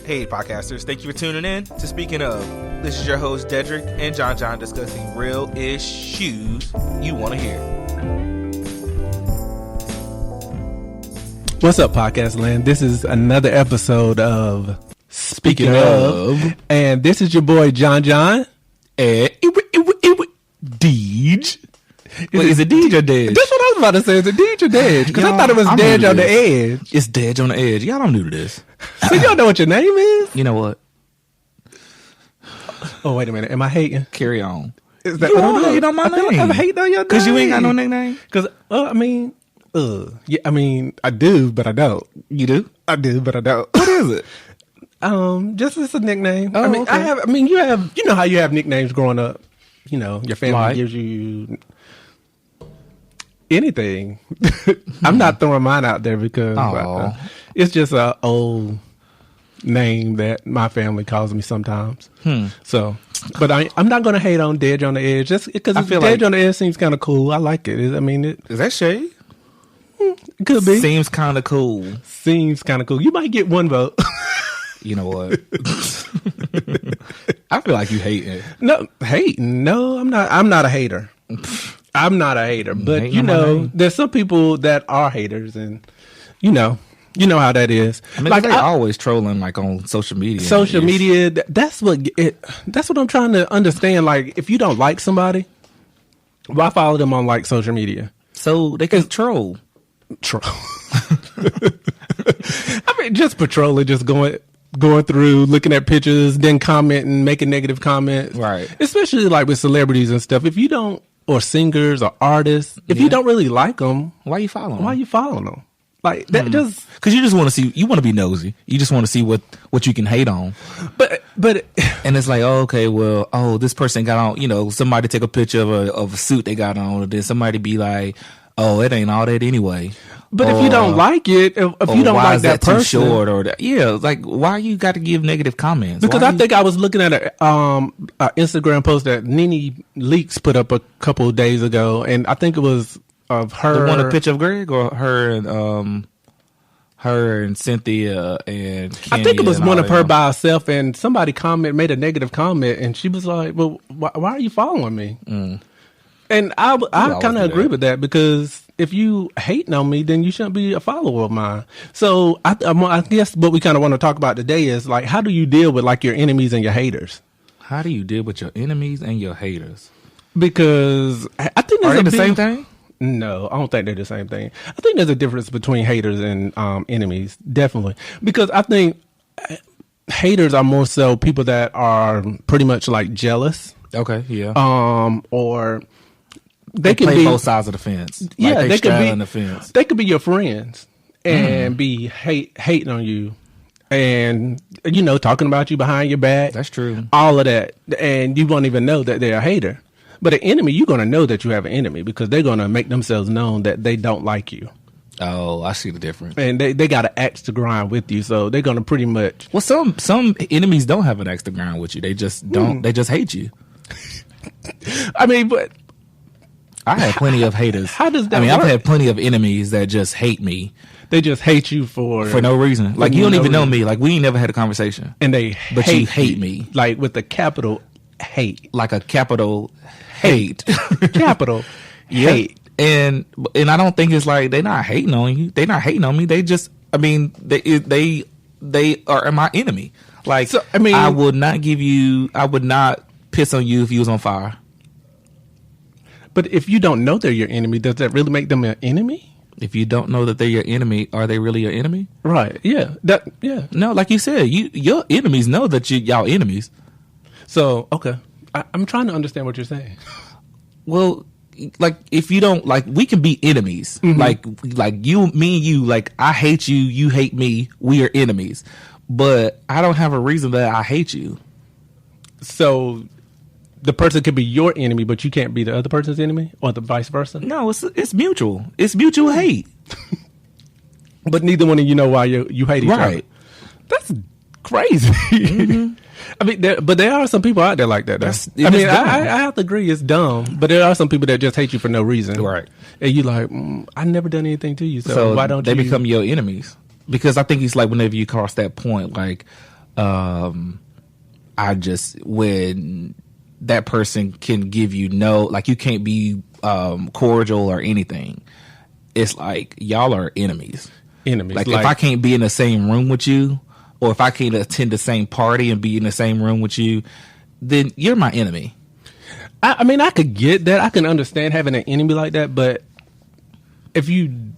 Hey, podcasters. Thank you for tuning in to Speaking of. This is your host, Dedge and Jon Jon, discussing real issues you want to hear. What's up, podcast land? This is another episode of Speaking of, and this is your boy, Jon Jon. And Dedge. Is it Dedge or Dedge? That's what I was about to say. Is it Dedge or Dedge? Because I thought it was Dedge on the Edge. It's Dedge on the Edge. Y'all don't new to this. So y'all know what your name is? You know what? Oh, wait a minute. Am I hating? Carry on. Is that you don't hate on my name? Like I'm hating on your name. Because you ain't got no nickname? Because, I do, but I don't. You do? I do, but I don't. What is it? Just it's a nickname. Oh, okay. You know how you have nicknames growing up. You know, your family gives you anything. I'm not throwing mine out there because it's just an old name that my family calls me sometimes. So, but I'm not going to hate on Dedge on the Edge just because Dedge on the Edge seems kind of cool. I like it. Is that shade? It could be. Seems kind of cool. Seems kind of cool. You might get one vote. You know what? I feel like you hating. No, hating. No, I'm not. I'm not a hater. I'm not a hater. But you know, there's some people that are haters, and you know how that is. I mean, like they're always trolling, like on social media. Social media. That's what I'm trying to understand. Like, if you don't like somebody, why follow them on like social media? So they can troll. I mean, just patrolling, just going through, looking at pictures, then commenting, making negative comments. Right. Especially like with celebrities and stuff. If you don't, or singers or artists, if you don't really like them, why you following them? Like that just because you just want to see, you want to be nosy. You just want to see what you can hate on. But and it's like, this person got on, somebody take a picture of a suit they got on, and then somebody be like, oh, it ain't all that anyway. But if you don't like it, if you don't like that person, too short, like why you got to give negative comments? Because I think I was looking at a Instagram post that Nene Leakes put up a couple of days ago, and I think it was of her. The one, a picture of Greg, or her and Cynthia and Kenya. I think it was one of her by herself, and somebody made a negative comment, and she was like, "Well, why are you following me?" And I kind of agree with that, because if you hating on me, then you shouldn't be a follower of mine. So I guess what we kind of want to talk about today is like, how do you deal with like your enemies and your haters? How do you deal with your enemies and your haters? Because I think are they the same thing? No, I don't think they're the same thing. I think there's a difference between haters and enemies, definitely. Because I think haters are more so people that are pretty much like jealous. Okay, yeah. Or they can play be both sides of the fence. Yeah, like they could be on the fence. They could be your friends and be hating on you, and talking about you behind your back. That's true. All of that, and you won't even know that they're a hater. But an enemy, you're gonna know that you have an enemy because they're gonna make themselves known that they don't like you. Oh, I see the difference. And they got an axe to grind with you, so they're gonna pretty much. Well, some enemies don't have an axe to grind with you. They just don't. They just hate you. I mean, but I have plenty of haters. How does that work? I've had plenty of enemies that just hate me. They just hate you for no reason. Like, you don't even know me. Like, we ain't never had a conversation. And you hate me. Like, with a capital hate. Like a capital hate. Capital hate. And I don't think it's like they're not hating on you. They're not hating on me. They just, they are my enemy. Like, so, I would not piss on you if you was on fire. But if you don't know they're your enemy, does that really make them an enemy? If you don't know that they're your enemy, are they really your enemy? Right. Yeah. No, like you said, your enemies know that y'all enemies. So, okay. I'm trying to understand what you're saying. Well, like, if you don't, like, we can be enemies. Mm-hmm. Like you, me and you, like, I hate you, you hate me, we are enemies. But I don't have a reason that I hate you. So the person could be your enemy, but you can't be the other person's enemy, or the vice versa? No, it's mutual. It's mutual hate. But neither one of you know why you hate each other. That's crazy. Mm-hmm. But there are some people out there like that. I have to agree, it's dumb. But there are some people that just hate you for no reason. Right. And you like, I never done anything to you, so why don't they become your enemies? Because I think it's like whenever you cross that point, like, I just, when that person can give you no, like you can't be cordial or anything, it's like y'all are enemies. Like if I can't be in the same room with you, or if I can't attend the same party and be in the same room with you, then you're my enemy. I mean, I could get that. I can understand having an enemy like that, but if that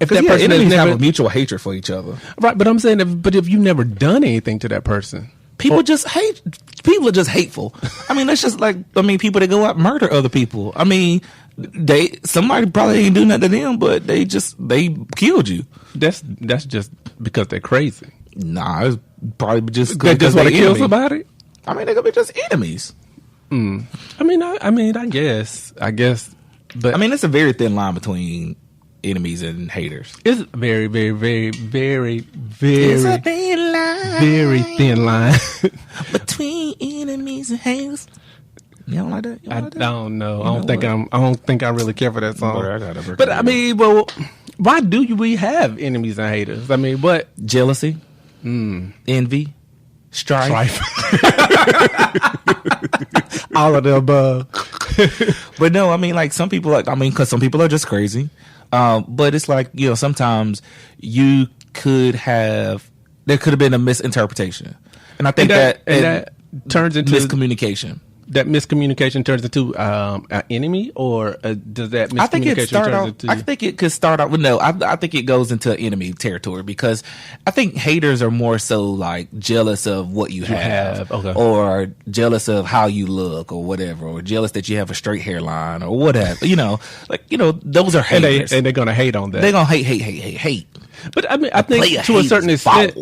person enemies have a mutual hatred for each other, right? But I'm saying, if you've never done anything to that person, people just hate. People are just hateful. I mean, that's just like, I mean, people that go out and murder other people. I mean, somebody probably ain't doing that to them, but they killed you. That's just because they're crazy. Nah, it's probably just they just want to kill somebody. I mean, they could be just enemies. I mean, I guess, but I mean, it's a very thin line between enemies and haters. It's very, very, very, very, it's a thin line. Very thin line between enemies and haters. You don't like that? I don't know. I don't think I really care for that song. But I mean, well, why do we have enemies and haters? I mean, what? Jealousy, envy, strife. All of the above. But no, I mean, like some people, because some people are just crazy. But it's like, sometimes there could have been a misinterpretation, and I think that turns into miscommunication. That miscommunication turns into an enemy, or does that miscommunication turn into? I think it could start out with no. I think it goes into enemy territory, because I think haters are more so like jealous of what you have. Okay. Or jealous of how you look, or whatever, or jealous that you have a straight hairline, or whatever. Those are haters, and they're gonna hate on that. They're gonna hate. But I mean, I think to a certain extent.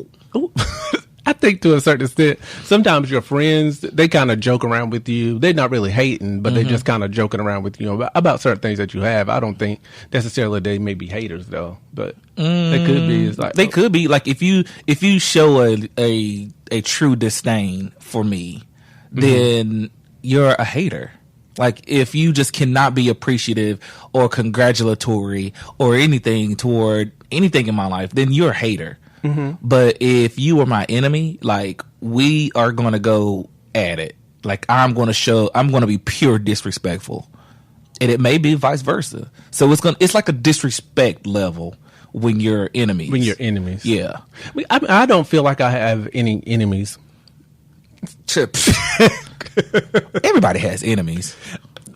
I think to a certain extent, sometimes your friends, they kind of joke around with you. They're not really hating, but they're just kind of joking around with you about certain things that you have. I don't think necessarily they may be haters though, but they could be. It's like, they could be like if you show a true disdain for me, then you're a hater. Like if you just cannot be appreciative or congratulatory or anything toward anything in my life, then you're a hater. But if you were my enemy, like we are going to go at it. Like I'm going to be pure disrespectful, and it may be vice versa. So it's like a disrespect level when you're enemies. When you're enemies. Yeah. I don't feel like I have any enemies. Everybody has enemies.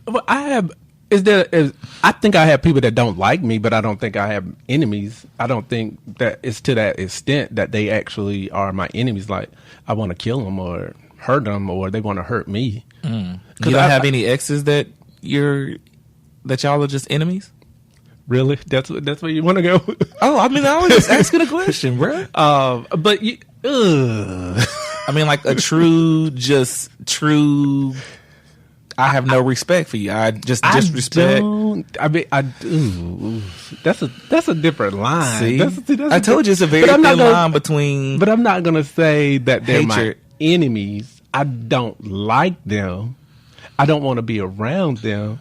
Well, I have. I think I have people that don't like me, but I don't think I have enemies. I don't think that it's to that extent that they actually are my enemies. Like I want to kill them or hurt them, or they want to hurt me. You don't have any exes that y'all are just enemies? Really? That's where you want to go? Oh, I mean, I was just asking a question, bro. But you, I mean, like a true. I have no respect for you. I just disrespect. I do. That's a different line. See? I told you it's a very thin line between. But I'm not gonna say that they're my enemies. I don't like them. I don't want to be around them.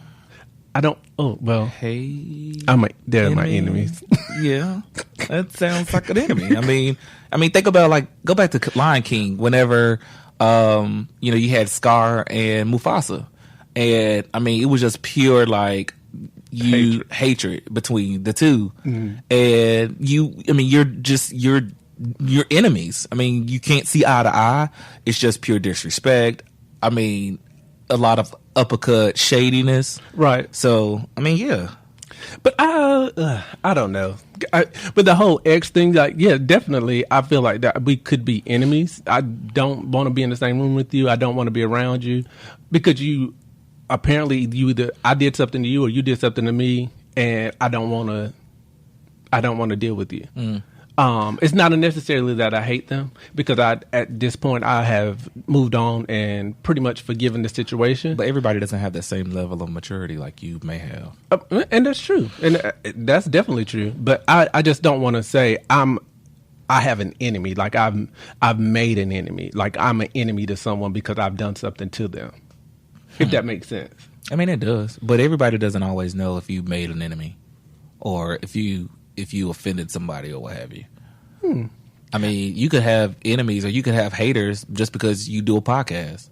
I don't. Oh well. Hey, they're my enemies. Yeah, that sounds like an enemy. I mean, think about go back to Lion King. Whenever you had Scar and Mufasa. And I mean, it was just pure hatred between the two. And you're enemies. I mean, you can't see eye to eye. It's just pure disrespect. I mean, a lot of uppercut shadiness. Right. So, I mean, yeah. But I don't know. But the whole ex thing, definitely, I feel like that we could be enemies. I don't want to be in the same room with you. I don't want to be around you because apparently I did something to you or you did something to me, and I don't want to deal with you. It's not necessarily that I hate them, because at this point I have moved on and pretty much forgiven the situation. But everybody doesn't have that same level of maturity like you may have. And that's true. And that's definitely true. But I just don't want to say I have an enemy. Like I've made an enemy. Like I'm an enemy to someone because I've done something to them. If that makes sense. I mean, it does. But everybody doesn't always know if you made an enemy or if you offended somebody or what have you. I mean, you could have enemies or you could have haters just because you do a podcast.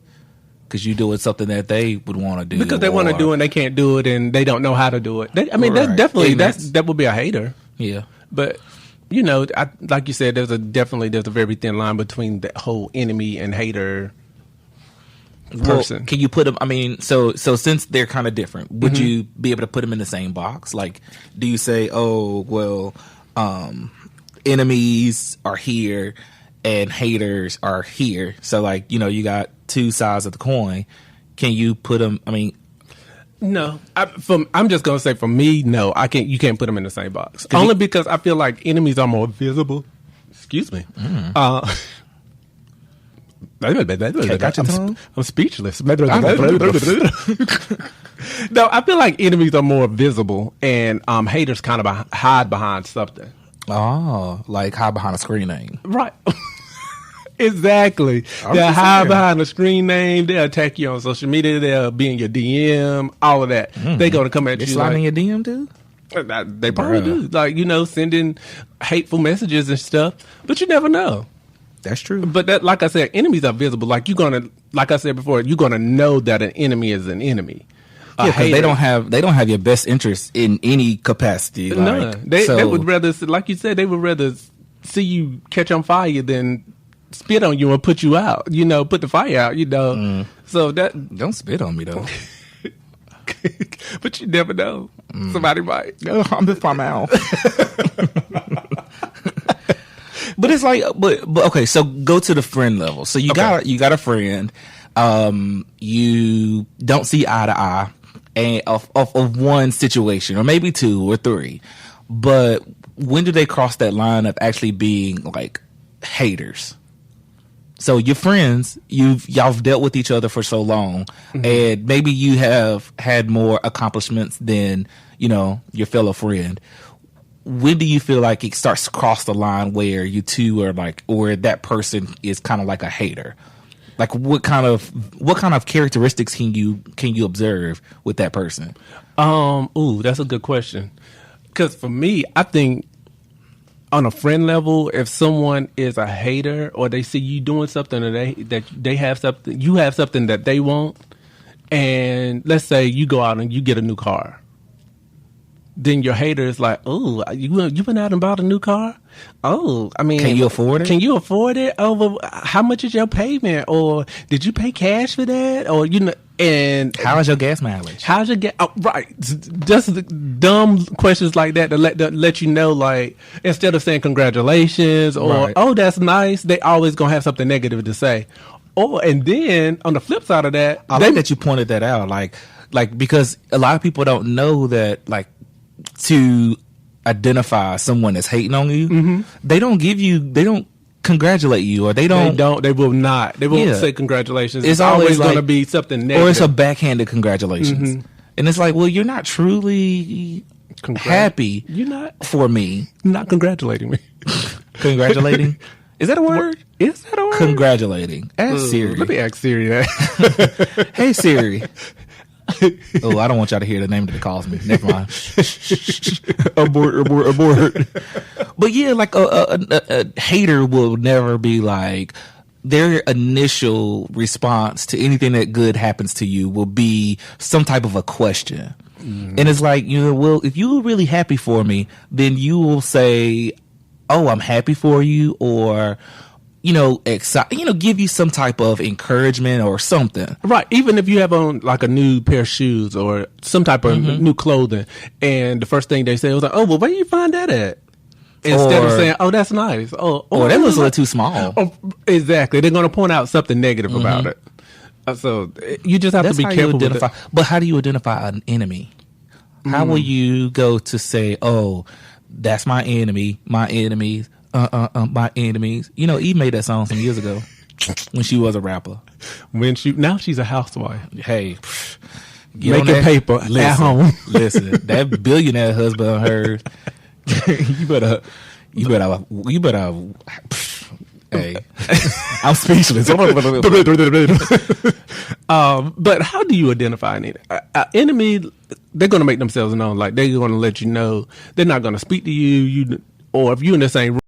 Because you doing something that they would want to do. Because they want to do it and they can't do it and they don't know how to do it. That's definitely, that would be a hater. Yeah. But, you know, like you said, there's a very thin line between the whole enemy and hater person. Well, can you put them, I mean, so since they're kind of different, would you be able to put them in the same box? Like, do you say, oh, well, enemies are here and haters are here? So, like, you know, you got two sides of the coin. Can you put them, I mean... No. I'm just going to say, for me, no. You can't put them in the same box. Only because I feel like enemies are more visible. Excuse me. I'm speechless. No, I feel like enemies are more visible and haters kind of hide behind something. Oh, like hide behind a screen name. Right. Exactly. They'll hide behind a screen name. They'll attack you on social media. They'll be in your DM. All of that. They're going to come at you. They slide in your DM too? They probably do. Like, you know, sending hateful messages and stuff. But you never know. That's true. But like I said, enemies are visible. Like like I said before, you're gonna know that an enemy is an enemy. Yeah, because they don't have your best interest in any capacity. No, they would rather, like you said, they would rather see you catch on fire than spit on you and put you out. You know, put the fire out. You know, so that don't spit on me though. But you never know. Somebody might. No, I'm just my mouth. But it's like, but okay. So go to the friend level. So you got a friend. You don't see eye to eye, and of one situation, or maybe two or three. But when do they cross that line of actually being like haters? So your friends, y'all dealt with each other for so long, and maybe you have had more accomplishments than, you know, your fellow friend. When do you feel like it starts to cross the line where you two are like, or that person is kind of like a hater? Like what kind of characteristics can you observe with that person? That's a good question. Because for me, I think on a friend level, if someone is a hater or they see you doing something or they have something, you have something that they want, and let's say you go out and you get a new car. Then your hater is like, oh, you went out and bought a new car? Oh, I mean... Can you afford it? Can you afford it? Oh, well, how much is your payment? Or did you pay cash for that? Or, you know, and... How is your gas mileage? How's your gas... Oh, right. Just dumb questions like that to let you know, like, instead of saying congratulations or, oh, that's nice, they always going to have something negative to say. And then, on the flip side of that... I like that you pointed that out. Like, because a lot of people don't know that, like, to identify someone that's hating on you, they don't congratulate you, or they will not say congratulations. It's always going to be something negative, or it's a backhanded congratulations. And it's like, well, you're not truly happy. You're not for me. Not congratulating me. Congratulating? Is that a word? Is that a word? Congratulating. Ask Siri. Let me ask Siri that. Hey Siri. Oh, I don't want y'all to hear the name that it calls me. Never mind. Abort. But yeah, like a hater will never be like, their initial response to anything that good happens to you will be some type of a question. And it's like, you know, well, if you were really happy for me, then you will say, oh, I'm happy for you, or, you know, give you some type of encouragement or something. Right. Even if you have on like a new pair of shoes or some type of new clothing, and the first thing they say was like, oh, well, where you find that at? Instead of saying, oh, that's nice. Oh, that was a little too small. Oh, exactly. They're going to point out something negative about it. So you just have to be careful with it. But how do you identify an enemy? How will you go to say, oh, that's my enemy, my enemies, my enemies? You know, Eve made that song some years ago when she was a rapper. Now she's a housewife. Hey, making paper at home. Listen, that billionaire husband of hers. You better. Hey, I'm speechless. But how do you identify an enemy? They're going to make themselves known. Like, they're going to let you know. They're not going to speak to you. Or if you're in the same room,